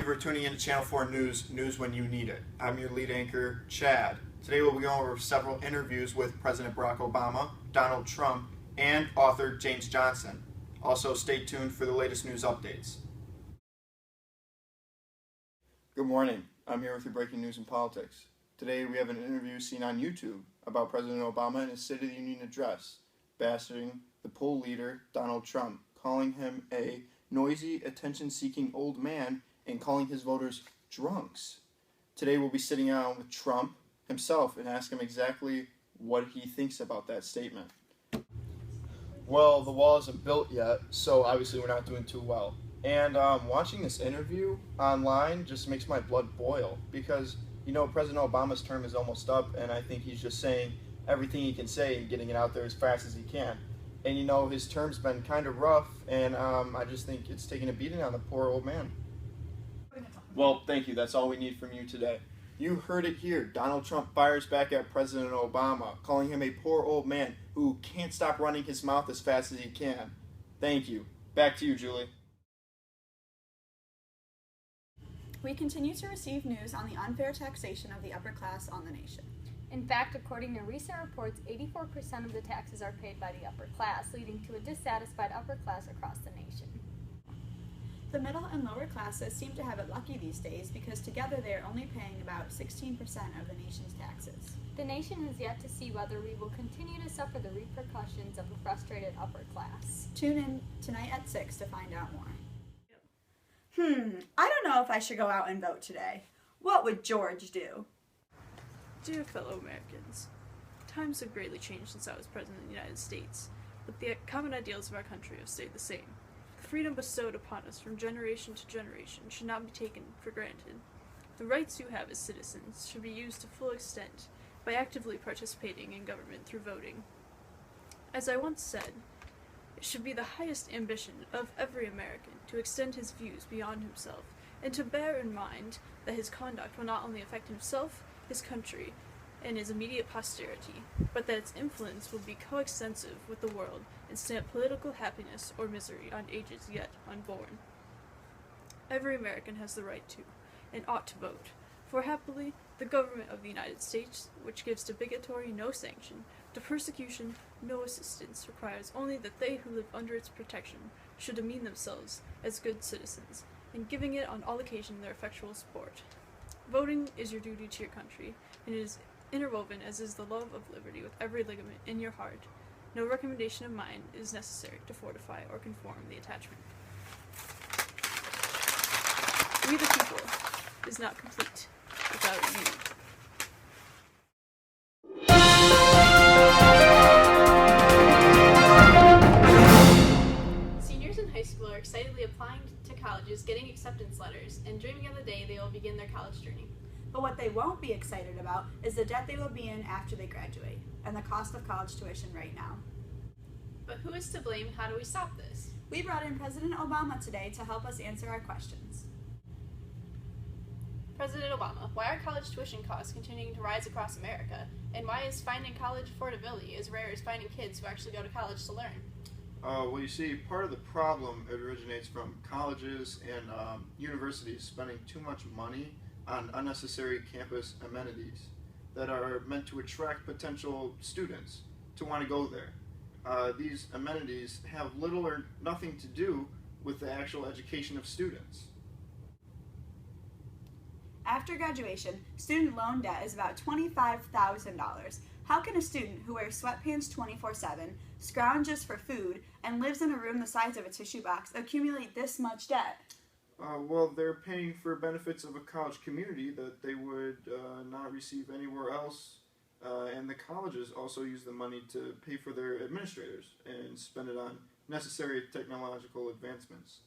for tuning in to Channel 4 News when you need it. I'm your lead anchor, Chad. Today we'll be going over several interviews with President Barack Obama, Donald Trump, and author James Johnson. Also, stay tuned for the latest news updates. Good morning. I'm here with your breaking news and politics. Today we have an interview seen on YouTube about President Obama and his State of the Union address, bashing the poll leader, Donald Trump, calling him a noisy, attention-seeking old man and calling his voters drunks. Today we'll be sitting down with Trump himself and ask him exactly what he thinks about that statement. Well, the wall isn't built yet, so obviously we're not doing too well. And watching this interview online just makes my blood boil because, you know, President Obama's term is almost up, and I think he's just saying everything he can say and getting it out there as fast as he can. And, you know, his term's been kind of rough, and I just think it's taking a beating on the poor old man. Well, thank you. That's all we need from you today. You heard it here. Donald Trump fires back at President Obama, calling him a poor old man who can't stop running his mouth as fast as he can. Thank you. Back to you, Julie. We continue to receive news on the unfair taxation of the upper class on the nation. In fact, according to recent reports, 84% of the taxes are paid by the upper class, leading to a dissatisfied upper class across the nation. The middle and lower classes seem to have it lucky these days because together they are only paying about 16% of the nation's taxes. The nation has yet to see whether we will continue to suffer the repercussions of a frustrated upper class. Tune in tonight at 6 to find out more. I don't know if I should go out and vote today. What would George do? Dear fellow Americans, times have greatly changed since I was President of the United States, but the common ideals of our country have stayed the same. The freedom bestowed upon us from generation to generation should not be taken for granted. The rights you have as citizens should be used to full extent by actively participating in government through voting. As I once said, it should be the highest ambition of every American to extend his views beyond himself and to bear in mind that his conduct will not only affect himself, his country, and his immediate posterity, but that its influence will be coextensive with the world and stamp political happiness or misery on ages yet unborn. Every American has the right to, and ought to vote, for happily, the government of the United States, which gives to bigotry no sanction, to persecution no assistance, requires only that they who live under its protection should demean themselves as good citizens, and giving it on all occasions their effectual support. Voting is your duty to your country, and it is interwoven as is the love of liberty with every ligament in your heart. No recommendation of mine is necessary to fortify or conform the attachment. We the people is not complete without you. Seniors in high school are excitedly applying to colleges, getting acceptance letters, and dreaming of the day they will begin their college journey. But what they won't be excited about is the debt they will be in after they graduate, and the cost of college tuition right now. But who is to blame? How do we stop this? We brought in President Obama today to help us answer our questions. President Obama, why are college tuition costs continuing to rise across America? And why is finding college affordability as rare as finding kids who actually go to college to learn? Well, you see, part of the problem originates from colleges and universities spending too much money on unnecessary campus amenities that are meant to attract potential students to want to go there. These amenities have little or nothing to do with the actual education of students. After graduation, student loan debt is about $25,000. How can a student who wears sweatpants 24/7, scrounges for food, and lives in a room the size of a tissue box accumulate this much debt? Well, they're paying for benefits of a college community that they would not receive anywhere else, and the colleges also use the money to pay for their administrators and spend it on necessary technological advancements.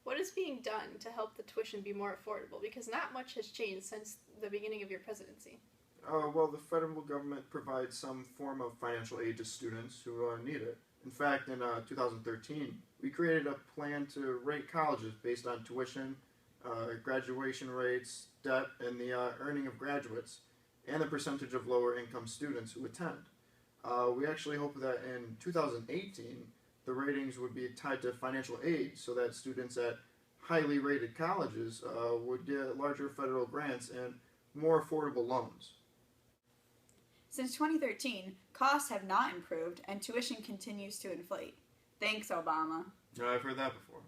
What is being done to help the tuition be more affordable? Because not much has changed since the beginning of your presidency. Well, the federal government provides some form of financial aid to students who need it. In fact, in 2013, we created a plan to rate colleges based on tuition, graduation rates, debt, and the earning of graduates, and the percentage of lower income students who attend. We actually hope that in 2018, the ratings would be tied to financial aid so that students at highly rated colleges would get larger federal grants and more affordable loans. Since 2013, costs have not improved and tuition continues to inflate. Thanks, Obama. I've heard that before.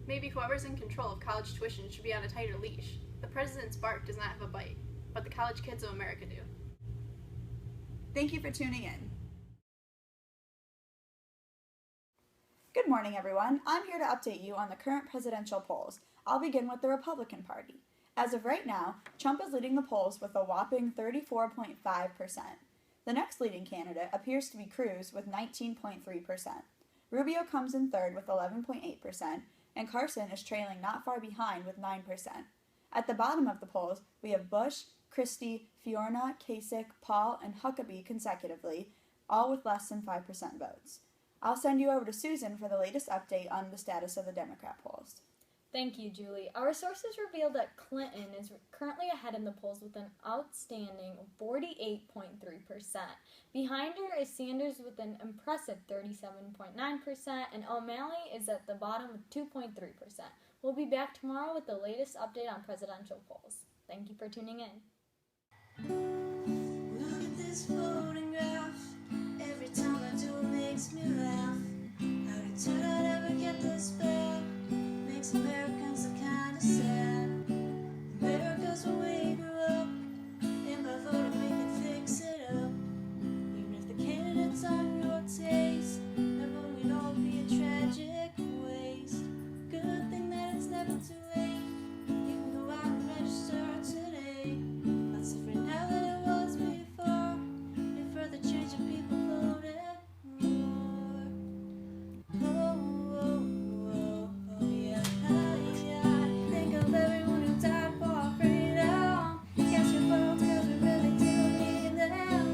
Maybe whoever's in control of college tuition should be on a tighter leash. The president's bark does not have a bite, but the college kids of America do. Thank you for tuning in. Good morning, everyone. I'm here to update you on the current presidential polls. I'll begin with the Republican Party. As of right now, Trump is leading the polls with a whopping 34.5%. The next leading candidate appears to be Cruz with 19.3%. Rubio comes in third with 11.8%, and Carson is trailing not far behind with 9%. At the bottom of the polls, we have Bush, Christie, Fiorna, Kasich, Paul, and Huckabee consecutively, all with less than 5% votes. I'll send you over to Susan for the latest update on the status of the Democrat polls. Thank you, Julie. Our sources revealed that Clinton is currently ahead in the polls with an outstanding 48.3%. Behind her is Sanders with an impressive 37.9%, and O'Malley is at the bottom with 2.3%. We'll be back tomorrow with the latest update on presidential polls. Thank you for tuning in. Look at this photograph. Every time I do it makes me laugh. How did turn out ever get this bad? Makes Americans look kinda sad. America's where we grew up, and by voting we can fix it up. Even if the candidates aren't your taste, their vote would all be a tragic waste. Good thing that it's never too late. You can go out and register today. Lots different now than it was before. And for the change of people voted more. Yeah. Think of everyone who died for our freedom. Cast your votes 'cause we really do need them.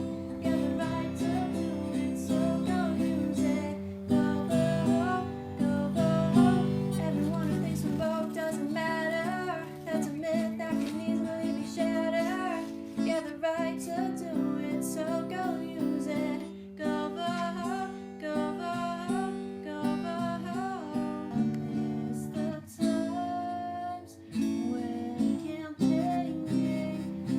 You have the right to do it, so go use it. Go vote, go vote. Everyone who thinks one vote doesn't matter, that's a myth that can easily be shattered. You have the right to do it, so go use it. Go vote, go vote, go vote. I miss the times when campaigning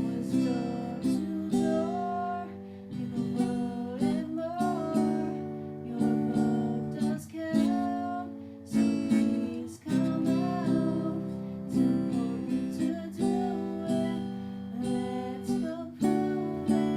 was door to door. People voted more. Your vote does count, so please come out. It's important to do it. Let's go prove it.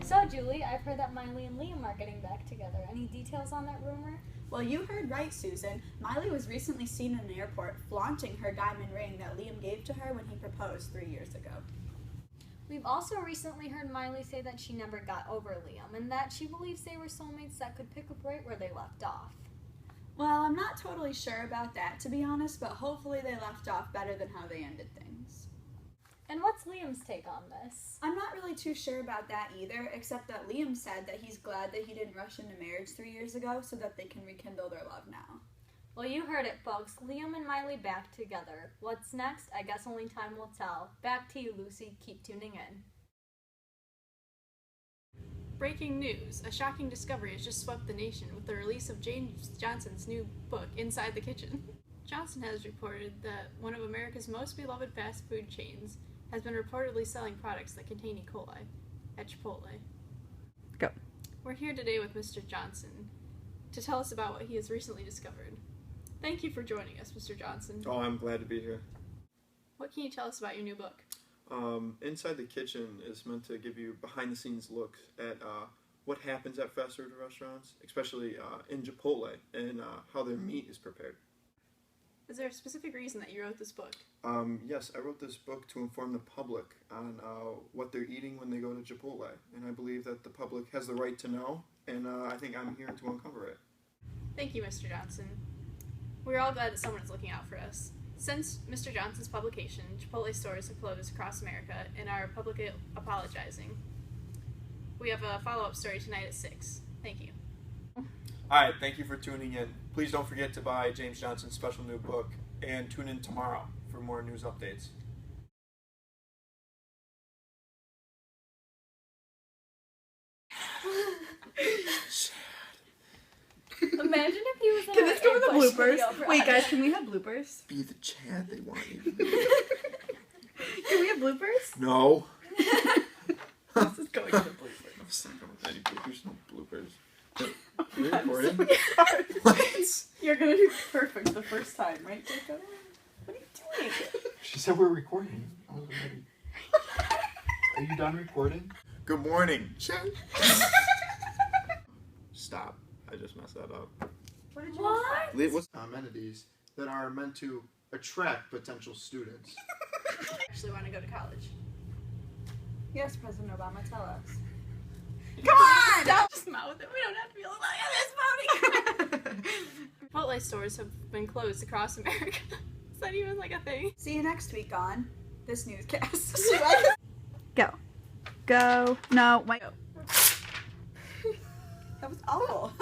So, Julie, I've heard that Miley and Liam are getting back together. Any details on that rumor? Well, you heard right, Susan. Miley was recently seen in an airport flaunting her diamond ring that Liam gave to her when he proposed 3 years ago. We've also recently heard Miley say that she never got over Liam and that she believes they were soulmates that could pick up right where they left off. Well, I'm not totally sure about that, to be honest, but hopefully they left off better than how they ended things. And what's Liam's take on this? I'm not really too sure about that either, except that Liam said that he's glad that he didn't rush into marriage 3 years ago so that they can rekindle their love now. Well, you heard it, folks. Liam and Miley back together. What's next? I guess only time will tell. Back to you, Lucy. Keep tuning in. Breaking news. A shocking discovery has just swept the nation with the release of James Johnson's new book, Inside the Kitchen. Johnson has reported that one of America's most beloved fast food chains has been reportedly selling products that contain E. coli at Chipotle. Go. We're here today with Mr. Johnson to tell us about what he has recently discovered. Thank you for joining us, Mr. Johnson. Oh, I'm glad to be here. What can you tell us about your new book? Inside the Kitchen is meant to give you behind-the-scenes look at what happens at fast food restaurants, especially in Chipotle, and how their meat is prepared. Is there a specific reason that you wrote this book? Yes, I wrote this book to inform the public on what they're eating when they go to Chipotle, and I believe that the public has the right to know, and I think I'm here to uncover it. Thank you, Mr. Johnson. We're all glad that someone is looking out for us. Since Mr. Johnson's publication, Chipotle stores have closed across America and are publicly apologizing. We have a follow-up story tonight at 6. Thank you. Alright, thank you for tuning in. Please don't forget to buy James Johnson's special new book, and tune in tomorrow for more news updates. Imagine if he was in Can our this go in the Airbush bloopers? video Wait, guys, project. can we have bloopers? Be the Chad they want you. Can we have bloopers? No. This is going in the bloopers. I'm sick of any bloopers. No bloopers. Are we recording? You're gonna do perfect the first time, right, Jacob? What are you doing? She said we're recording. I wasn't ready. Are you done recording? Good morning. Stop. I just messed that up. What did you What? What's amenities that are meant to attract potential students? actually want to go to college? Yes, President Obama, tell us. Come on! Just mouth it. We don't have to be like, look at this voting. Chipotle stores have been closed across America. Is that even like a thing? See you next week on this newscast. Go. Go. No, wait. That was awful.